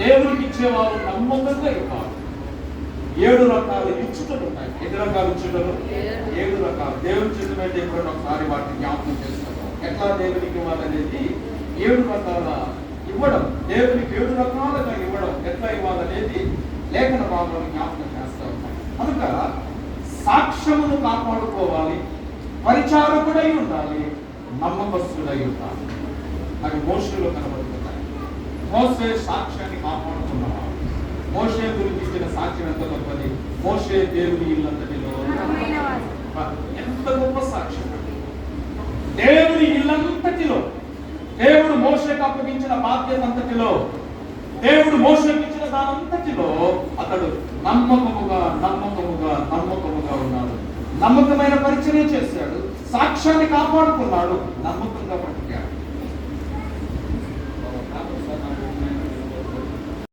దేవునికి ఇచ్చేవారు నమ్మకంగా ఇవ్వాలి. 7 రకాల ఇచ్చుటలు ఉంటాయి. ఎన్ని రకాలు ఇచ్చుటలు? 7 రకాలు. దేవుని చిత్తమైతే ఎప్పుడైనా ఒకసారి వాటిని జ్ఞాపకం చేస్తాము. ఎట్లా దేవునికి ఇవ్వాలనేది 7 రకాల ఇవ్వడం, దేవునికి 7 రకాలుగా ఇవ్వడం, ఎట్లా ఇవ్వాలనేది లేఖన భాగంలో జ్ఞాపకం చేస్తూ ఉంటాయి. కనుక సాక్ష్యమును కాపాడుకోవాలి, పరిచారకుడై ఉండాలి, నమ్మకస్తుడై ఉండాలి. అవి మోషేలో కనబడుతున్నాయి. మోషే సాక్ష్యాన్ని కాపాడుకున్నవాడు. మోషే గురించి ఇచ్చిన సాక్ష్యం ఎంత గొప్పది. మోషే దేవుని ఇల్లంతటిలో ఎంత గొప్ప సాక్ష్యం. దేవుని ఇల్లంతటిలో, దేవుడు మోషేకు అప్పగించిన బాధ్యత అంతటిలో, దేవుడు మోషేకు ఇచ్చిన దానంతటిలో అతడు నమ్మకముగా ఉన్నాడు. నమ్మకమైన పరిచయం చేశాడు, సాక్ష్యాన్ని కాపాడుకున్నాడు, నమ్మకంగా పట్టుకాడు.